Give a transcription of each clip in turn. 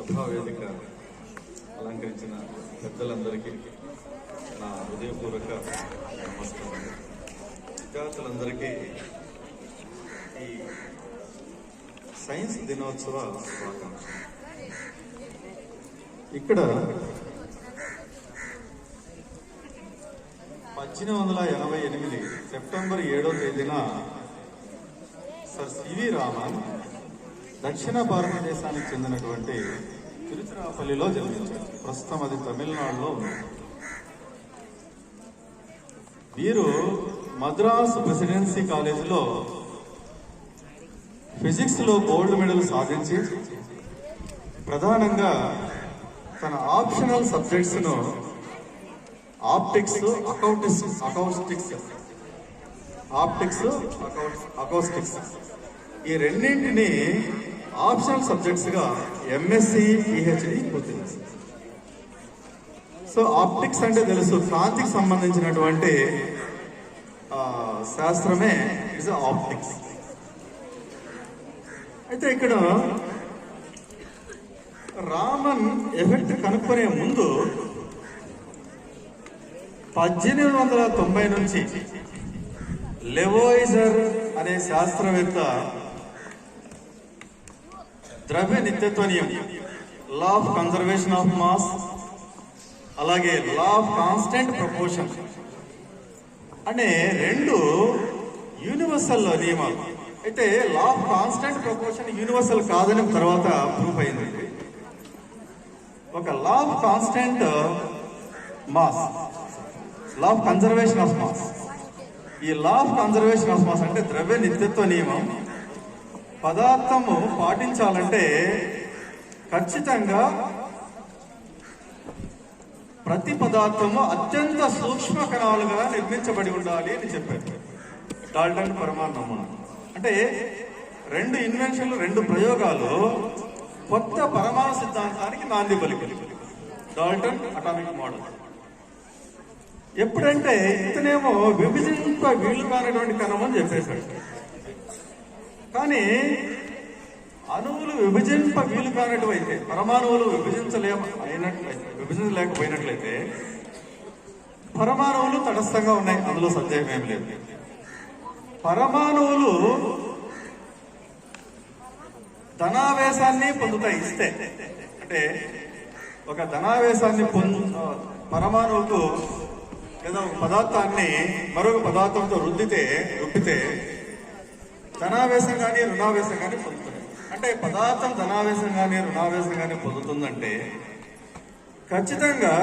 సభా వేదిక అలంకరించిన పెద్దలందరికీ నా హృదయపూర్వక నమస్కారం. విద్యార్థులందరికీ ఈ సైన్స్ దినోత్సవ శుభాకాంక్షలు. ఇక్కడ 1888 సెప్టెంబర్ 7వ తేదీన సర్ సివి రామన్ దక్షిణ భారతదేశానికి చెందినటువంటి తిరుచిరాపల్లిలో జన్మించారు. ప్రస్తుతం అది తమిళనాడులో ఉంది. వీరు మద్రాసు ప్రెసిడెన్సీ కాలేజీలో ఫిజిక్స్ లో గోల్డ్ మెడల్ సాధించి ప్రధానంగా తన ఆప్షనల్ సబ్జెక్ట్స్ ను ఆప్టిక్స్, అకౌస్టిక్స్ ఈ రెండింటిని ఆప్షనల్ సబ్జెక్ట్స్ గా ఎంఎస్సి పిహెచ్డి పొందింది. సో ఆప్టిక్స్ అంటే తెలుసు, కాంతికి సంబంధించినటువంటి శాస్త్రమే ఇస్ ఆప్టిక్స్. అయితే ఇక్కడ రామన్ ఎఫెక్ట్ కనుక్కునే ముందు 1890 నుంచి లెవోయిజర్ అనే శాస్త్రవేత్త ద్రవ్య నిత్యత్వ నియమం, లా ఆఫ్ కన్జర్వేషన్ ఆఫ్ మాస్, అలాగే లా ఆఫ్ కాన్స్టెంట్ ప్రపోర్షన్ అనే రెండు యూనివర్సల్ నియమాలు. అయితే law of constant proportion universal కాదని తర్వాత ప్రూఫ్ అయింది. ఒక law of constant mass, law of conservation of mass. ఈ law of conservation of mass అంటే ద్రవ్య నిత్యత్వ నియమం. పదార్థము పాటించాలంటే ఖచ్చితంగా ప్రతి పదార్థము అత్యంత సూక్ష్మ కణాలుగా నిర్మించబడి ఉండాలి అని చెప్పారు డాల్టన్ పరమాణు నమూనా. అంటే రెండు ఇన్వెన్షన్లు, రెండు ప్రయోగాలు కొత్త పరమాణు సిద్ధాంతానికి నాంది పలికారు. Dalton atomic model. ఎప్పుడంటే ఇతనేమో విభజింప వీలు కానటువంటి కణం అని చెప్పేశాడు. కానీ అణువులు విభజింప వీలు కానట్టువైతే, పరమాణువులు విభజించలేకపోయినట్లయితే పరమాణువులు తటస్థంగా ఉన్నాయి, అందులో సందేహం ఏం లేదు. పరమాణువులు ధనావేశాన్ని పొందుతాయి ఇస్తే. అంటే ఒక ధనావేశాన్ని పరమాణువుకు లేదా ఒక పదార్థాన్ని మరొక పదార్థంతో రుద్దితే ధనావేశం కానీ రుణావేశం కానీ పొందుతుంది. అంటే పదార్థం ధనావేశం కానీ రుణావేశం కానీ పొందుతుందంటే ఖచ్చితంగా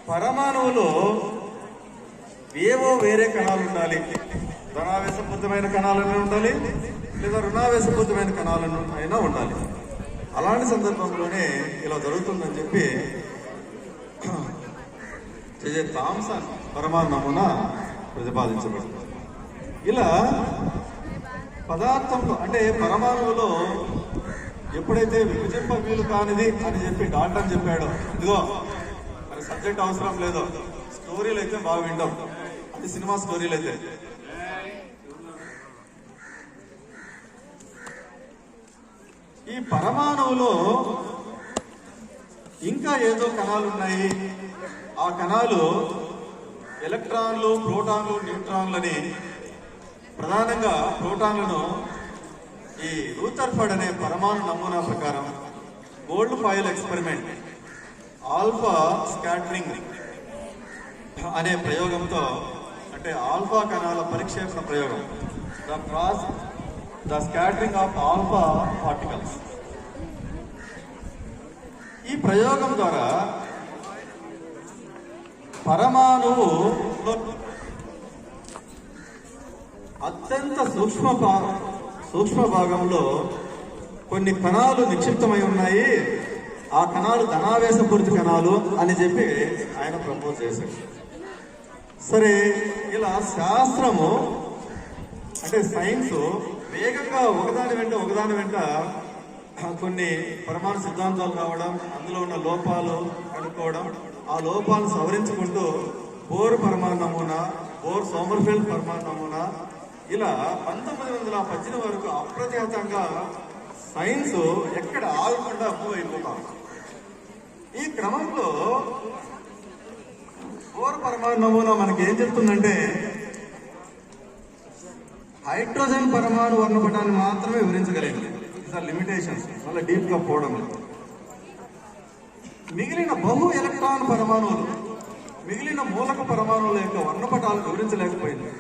పరమాణువులో ఏవో వేరే కణాలు ఉండాలి. ధనావేశపూరితమైన కణాలనే ఉండాలి, లేదా రుణావేశపూరితమైన కణాలను అయినా ఉండాలి. అలాంటి సందర్భంలోనే ఇలా జరుగుతుందని చెప్పి థామ్సన్ పరమాణు నమూనా ప్రతిపాదించబడింది. ఇలా పదార్థంలో అంటే పరమాణువులో ఎప్పుడైతే విభజింప వీలు కానిది అని చెప్పి డాల్టన్ చెప్పాడో, ఇదిగో మరి సబ్జెక్ట్ అవసరం లేదో, స్టోరీలు అయితే బాగా వింటాం, అది సినిమా స్టోరీలు అయితే. ఈ పరమాణువులో ఇంకా ఏదో కణాలు ఉన్నాయి. ఆ కణాలు ఎలక్ట్రాన్లు, ప్రోటాన్లు, న్యూట్రాన్లని, ప్రధానంగా ప్రోటాన్లను ఈ రూథర్ఫర్డ్ అనే పరమాణు నమూనా ప్రకారం gold foil experiment, alpha scattering అనే ప్రయోగంతో, అంటే ఆల్ఫా కణాల పరిక్షేపణ ప్రయోగం, the scattering of alpha particles. ఈ ప్రయోగం ద్వారా పరమాణువు అత్యంత సూక్ష్మ భాగంలో కొన్ని కణాలు నిక్షిప్తమై ఉన్నాయి. ఆ కణాలు ధనావేశపూరిత కణాలు అని చెప్పి ఆయన ప్రపోజ్ చేశాడు. సరే, ఇలా శాస్త్రము అంటే సైన్స్ వేగంగా ఒకదాని వెంట కొన్ని పరమాణు సిద్ధాంతాలు రావడం, అందులో ఉన్న లోపాలు కనుక్కోవడం, ఆ లోపాలను సవరించుకుంటూ బోర్ పరమాణు నమూనా, బోర్ సోమర్ఫెల్డ్ పరమాణు నమూనా, ఇలా 1918 వరకు అప్రతిహతంగా సైన్స్ ఎక్కడ ఆగకుండా మూవ్ అయిపోతాం. ఈ క్రమంలో బోర్ పరమాణు నమూనా మనకి ఏం చెప్తుందంటే హైడ్రోజన్ పరమాణు వర్ణపటాన్ని మాత్రమే వివరించగలిగింది. లిమిటేషన్స్ వల్ల డీప్ గా పోవడం. మిగిలిన బహు ఎలక్ట్రాన్ పరమాణువులు, మిగిలిన మూలక పరమాణువుల యొక్క వర్ణపటాలు వివరించలేకపోయింది.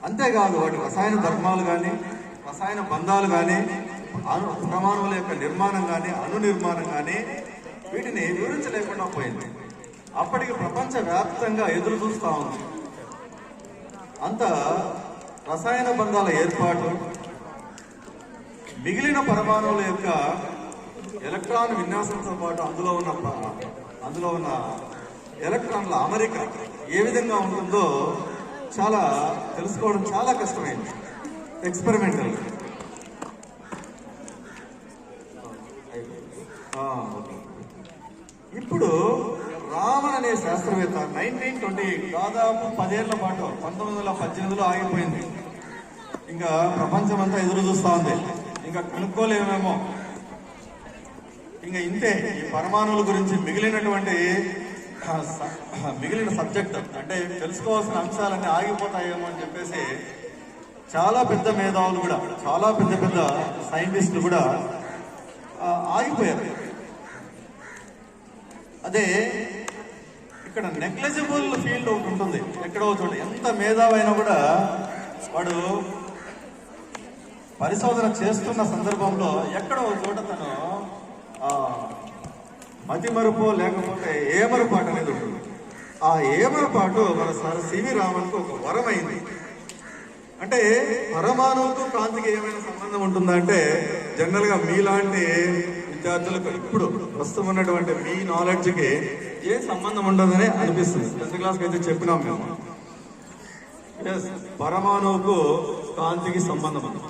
అంతేకాదు వాటి రసాయన ధర్మాలు కానీ, రసాయన బంధాలు కానీ, పరమాణువుల యొక్క నిర్మాణం కానీ, అణు నిర్మాణం కానీ వీటిని వివరించలేకుండా పోయింది. అప్పటికి ప్రపంచ వ్యాప్తంగా ఎదురు చూస్తా ఉంది. అంత రసాయన బంధాల ఏర్పాటు, మిగిలిన పరమాణువుల యొక్క ఎలక్ట్రాన్ విన్యాసంతో పాటు అందులో ఉన్న ఎలక్ట్రాన్ల అమరిక ఏ విధంగా ఉంటుందో చాలా తెలుసుకోవడం చాలా కష్టమైంది. ఎక్స్పెరిమెంటల్. ఇప్పుడు రామన్ అనే శాస్త్రవేత్త 1928 దాదాపు 10 ఏళ్ల పాటు 1918లో ఆగిపోయింది. ఇంకా ప్రపంచం అంతా ఎదురు చూస్తా ఉంది. ఇంకా కనుక్కోలేమేమో. ఇంకా ఇంతే ఈ పరమాణువుల గురించి మిగిలిన సబ్జెక్ట్ అంటే తెలుసుకోవాల్సిన అంశాలన్నీ ఆగిపోతాయేమో అని చెప్పేసి చాలా పెద్ద మేధావులు కూడా, చాలా పెద్ద సైంటిస్టులు కూడా ఆగిపోయారు. అదే ఇక్కడ నెగ్లెజిబుల్ ఫీల్డ్ ఒకటి ఉంటుంది. ఎక్కడో చోట ఎంత మేధావైనా కూడా వాడు పరిశోధన చేస్తున్న సందర్భంలో ఎక్కడో చోట తను మతిమరుపు లేకపోతే ఏమరపాటు అనేది ఉంటుంది. ఆ ఏమరపాటు మన సార్ సివి రామన్కు ఒక వరమైంది. అంటే పరమాణువుకు కాంతికి ఏమైనా సంబంధం ఉంటుందా అంటే జనరల్ గా మీలాంటి విద్యార్థులకు ఇప్పుడు ప్రస్తుతం ఉన్నటువంటి మీ నాలెడ్జ్కి ఏ సంబంధం ఉండదని అనిపిస్తుంది. 10th క్లాస్కి అయితే చెప్పినాం మేము. పరమాణువుకు కాంతికి సంబంధం ఉంది.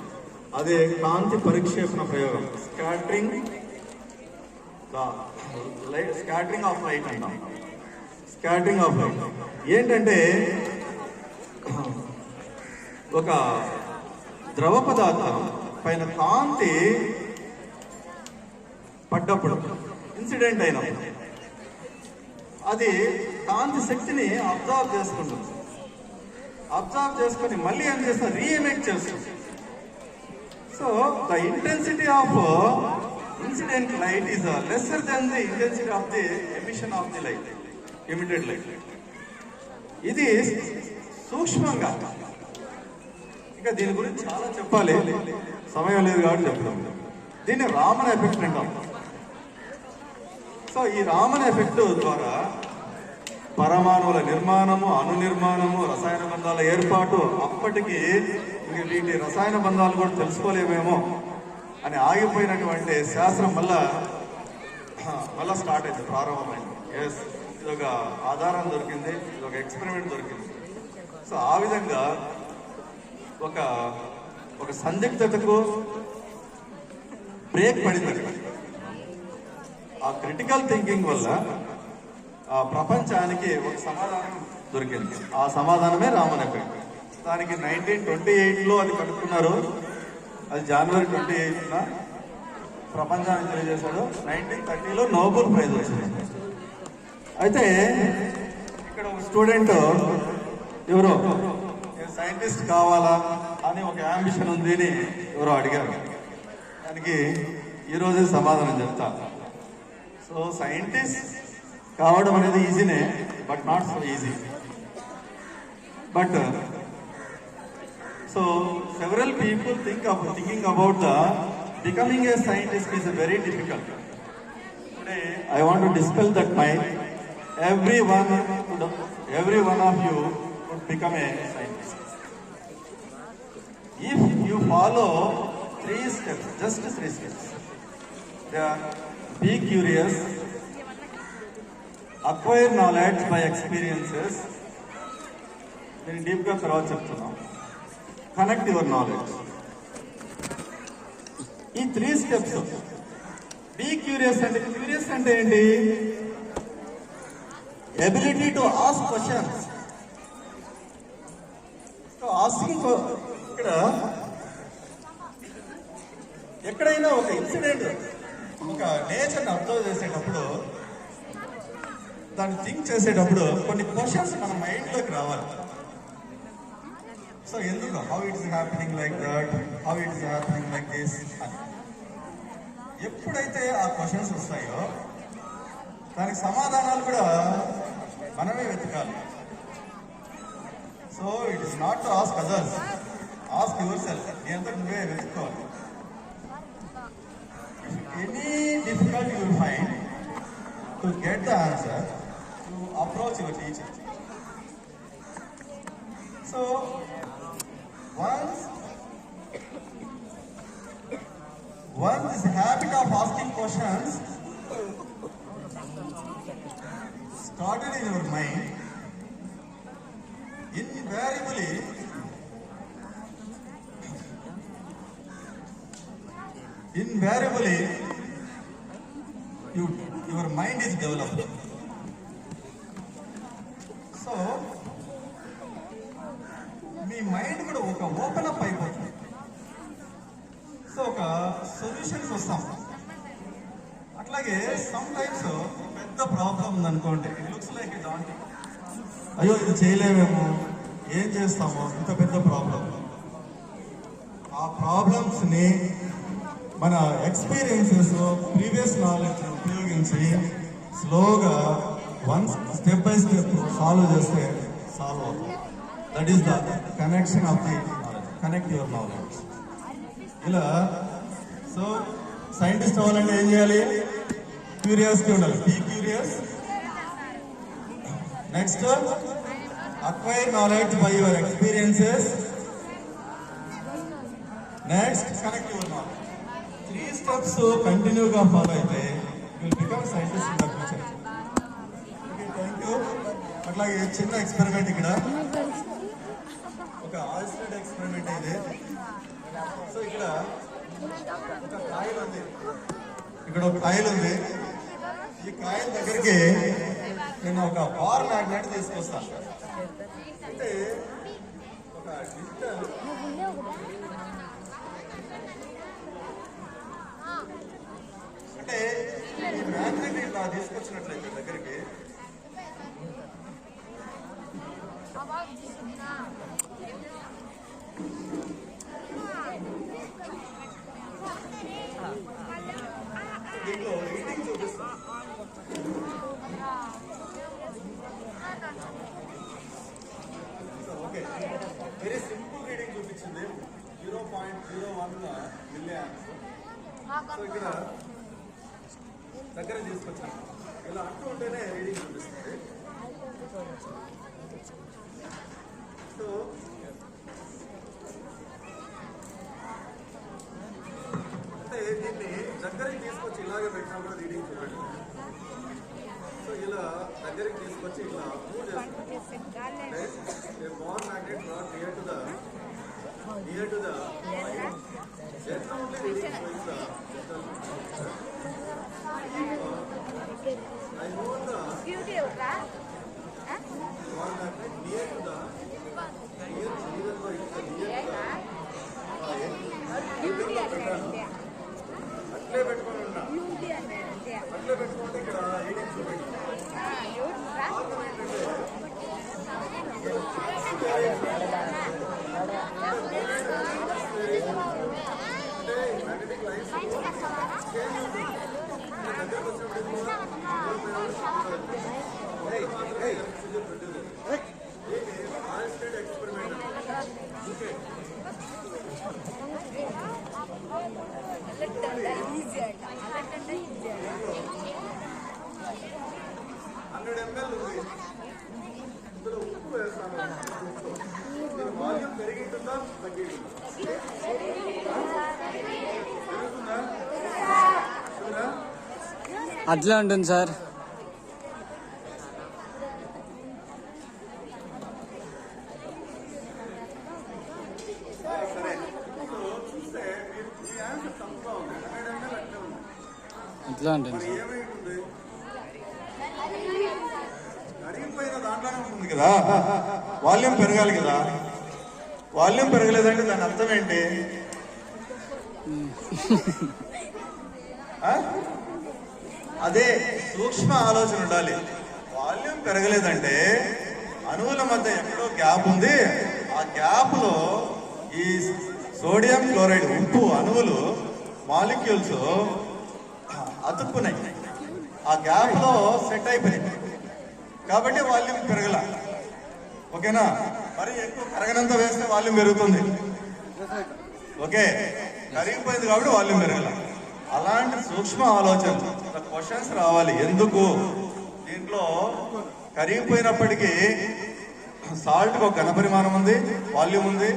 అదే కాంతి పరిక్షేపణ ప్రయోగం, స్కాటరింగ్ ఆఫ్ లైట్ అంటాం. స్కాటరింగ్ ఆఫ్ లైట్ ఏంటంటే ఒక ద్రవ పదార్థం పైన కాంతి పడ్డప్పుడు, ఇన్సిడెంట్ అయినప్పుడు అది కాంతి శక్తిని అబ్జర్వ్ చేసుకుంటుంది. అబ్జర్వ్ చేసుకొని మళ్ళీ ఏం చేస్తుంది, రీఎమిట్ చేస్తుంది. So the intensity of incident light is lesser than the intensity of the emission of the light, emitted light. ఇది సూక్ష్మంగా, ఇంకా దీని గురించి చాలా చెప్పాలి, సమయం లేదు కాబట్టి చెప్తాం. దీన్ని రామన్ ఎఫెక్ట్ అంటాం. సో ఈ రామన్ ఎఫెక్ట్ ద్వారా పరమాణువుల నిర్మాణము, అణు నిర్మాణము, రసాయన బంధాల ఏర్పాటు, అప్పటికి వీటి రసాయన బంధాలు కూడా తెలుసుకోలేమేమో అని ఆగిపోయినటువంటి శాస్త్రం మళ్ళా స్టార్ట్ అయింది, ప్రారంభమైంది. ఎస్, ఇది ఒక ఆధారం దొరికింది, ఇది ఒక ఎక్స్పెరిమెంట్ దొరికింది. సో ఆ విధంగా ఒక సందిగ్ధతకు బ్రేక్ పడింది. ఆ క్రిటికల్ థింకింగ్ వల్ల ఆ ప్రపంచానికి ఒక సమాధానం దొరికింది. ఆ సమాధానమే రామన్ ఎఫెక్ట్. దానికి 1928లో అది కనుక్కున్నారు. అది జనవరి 28న ప్రపంచానికి తెలియజేశాడు. 1930లో నోబెల్ ప్రైజ్ వచ్చింది. అయితే ఇక్కడ ఒక స్టూడెంట్ ఎవరో సైంటిస్ట్ కావాలా అని ఒక అంబిషన్ ఉంది అని ఎవరో అడిగారు. దానికి ఈరోజే సమాధానం చెప్తా. సో సైంటిస్ట్ కావడం అనేది ఈజీనే, but not so easy. But so several people thinking about the becoming a scientist is very difficult. Today I want to dispel that mind. Every one of you could become a scientist if you follow 3 steps, just 3 steps. They are: be curious, acquire knowledge by experiences. నేను డీప్గా తర్వాత చెప్తున్నాం. Connect your knowledge. ఈ 3 steps. Be curious అంటే ఏంటి? Ability to ask questions. Asking ఇక్కడ ఎక్కడైనా ఒక ఇన్సిడెంట్, ఒక నేచర్ని అబ్జర్వ్ చేసేటప్పుడు, దాన్ని థింక్ చేసేటప్పుడు కొన్ని క్వశ్చన్స్ మన మైండ్లోకి రావాలి. సో ఎందుకు, how it is happening like that, how it is happening like this అని ఎప్పుడైతే ఆ క్వశ్చన్స్ వస్తాయో దానికి సమాధానాలు కూడా మనమే వెతకాలి. So it is not to ask others, ask your self. నీ అంతా నువ్వే వెతుక్కోవాలి. Any difficulty you will find to get the answer, to approach your teacher. So once this habit of asking questions started in your mind, invariably your mind is developed. So me mind కూడా ఒక open up అయిపోతుంది. So ఒక solutions వస్తాం. అట్లాగే some times పెద్ద problem ఉందనుకోండి, it looks like it aunty, అయ్యో ఇది చేయలేమేమో, ఏం చేస్తామో, ఇంత పెద్ద ప్రాబ్లం. ఆ ప్రాబ్లమ్స్ని మన ఎక్స్పీరియన్సెస్, ప్రీవియస్ నాలెడ్జ్ ఉపయోగించి స్లోగా స్టెప్ బై స్టెప్ సాల్వ్ చేస్తే సాల్వ్ అవుతుంది. That is the connection of the knowledge, connect your knowledge. ఇలా సో సైంటిస్ట్ అవ్వాలంటే ఏం చేయాలి? క్యూరియాసిటీ ఉండాలి. Be curious. Next, acquire knowledge by your experiences. Next, connect your knowledge. 3 steps కంటిన్యూగా follow అయితే you will become scientist in the future. Okay, thank you. అట్లాగే చిన్న experiment, ఇక్కడ ఒక ఆయిస్టెడ్ ఎక్స్పెరిమెంట్ ఇది. సో ఇక్కడ ఒక కాయిల్ ఉంది, ఇక్కడ ఒక కాయిల్ ఉంది. ఈ కాయిల్ దగ్గరికి నేను ఒక బార్ మ్యాగ్నెట్ తీసుకొస్తాను. అంటే ఒక డిజిటల్ అంటే ఈ మ్యాగ్నెట్ ఇట్లా తీసుకొచ్చినట్లయితే దగ్గరికి, దీంట్లో రీడింగ్ చూపిస్తాం. ఓకే, వెరీ సింపుల్ రీడింగ్ చూపించింది. 0.01 మిలియామ్స్. సో ఇక్కడ దగ్గర తీసుకొచ్చాను. ఇలా అంటూ ఉంటేనే రీడింగ్ చూపిస్తుంది. సో అంటే దీన్ని దగ్గరికి తీసుకొచ్చి ఇలాగే పెట్టినా కూడా రీడింగ్ చూపెట్టు. సో ఇలా దగ్గరికి తీసుకొచ్చి ఇలా మూవ్ చేస్తుంది. Ball magnet not near to the then only reading is the I know the beauty of that ball magnet near to the near అట్లే పెట్టుకొని ఉన్నా, అట్లే పెట్టుకుంటే ఇక్కడ రీడింగ్ చూపెట్టి మ్యాగ్నెటిక్ లైన్స్ దగ్గరకు వచ్చినప్పుడు ఎక్స్పెరిమెంట్. ఓకే, హండ్రెడ్ ఎంఎల్ ఉంది. ఇందులో ఉప్పు వేస్తాను. దీని వాల్యూమ్ పెరిగింటుందా తగ్గింటుందా? పెరుగుతుందా? అట్లా ఉంటుంది సార్. సరే, చూస్తే మీ ఆన్సర్ తప్పుగా ఉంది. 100 ml అట్లే ఉంది. అట్లా ఉంటుంది. మరి ఏమైంటుంది? అడిగిపోయిన దాంట్లోనే ఉంటుంది కదా, వాల్యూమ్ పెరగాలి కదా. వాల్యూమ్ పెరగలేదంటే దాని అర్థం ఏంటి? ఆ? అదే సూక్ష్మ ఆలోచన ఉండాలి. వాల్యూమ్ పెరగలేదంటే అణువుల మధ్య ఎక్కడో గ్యాప్ ఉంది. ఆ గ్యాప్ లో ఈ సోడియం క్లోరైడ్ ఉప్పు అణువులు మాలిక్యూల్స్ అతుక్కున్నాయి. ఆ గ్యాప్ లో సెట్ అయిపోయింది కాబట్టి వాల్యూమ్ పెరగల. ఓకేనా? మరి ఎక్కువ కరగనంత వేస్తే వాల్యూమ్ పెరుగుతుంది. ఓకే, కరిగిపోయింది కాబట్టి వాల్యూమ్ పెరగల. అలాంటి సూక్ష్మ ఆలోచన క్వశ్చన్స్ రావాలి. ఎందుకు దీంట్లో కరిగిపోయినప్పటికీ సాల్ట్కి ఒక ఘన పరిమాణం ఉంది, వాల్యూమ్ ఉంది,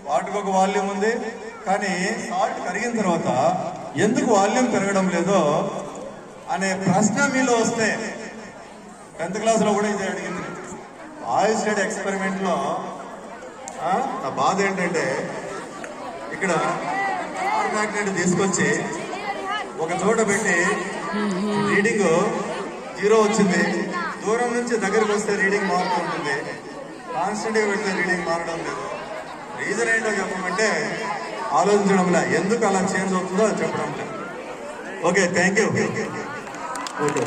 వాటర్కి ఒక వాల్యూమ్ ఉంది. కానీ సాల్ట్ కరిగిన తర్వాత ఎందుకు వాల్యూమ్ పెరగడం లేదో అనే ప్రశ్న మీలో వస్తే 10th క్లాస్లో కూడా ఇది అడిగింది. ఆయిల్ స్టడీ ఎక్స్పెరిమెంట్ లో నా బాధ ఏంటంటే ఇక్కడ ఆర్ మ్యాగ్నెట్ తీసుకొచ్చి ఒక చోట పెట్టి రీడింగ్ 0 వచ్చింది. దూరం నుంచి దగ్గరికి వస్తే రీడింగ్ మారుతూ ఉంటుంది. కాన్స్టెంట్ గా పెడితే రీడింగ్ మారడం లేదు. రీజన్ ఏంటో చెప్పమంటే ఆలోచించడం లే. ఎందుకు అలా చేంజ్ అవుతుందో చెప్పడం లేదు. Okay, thank you. ఓకే.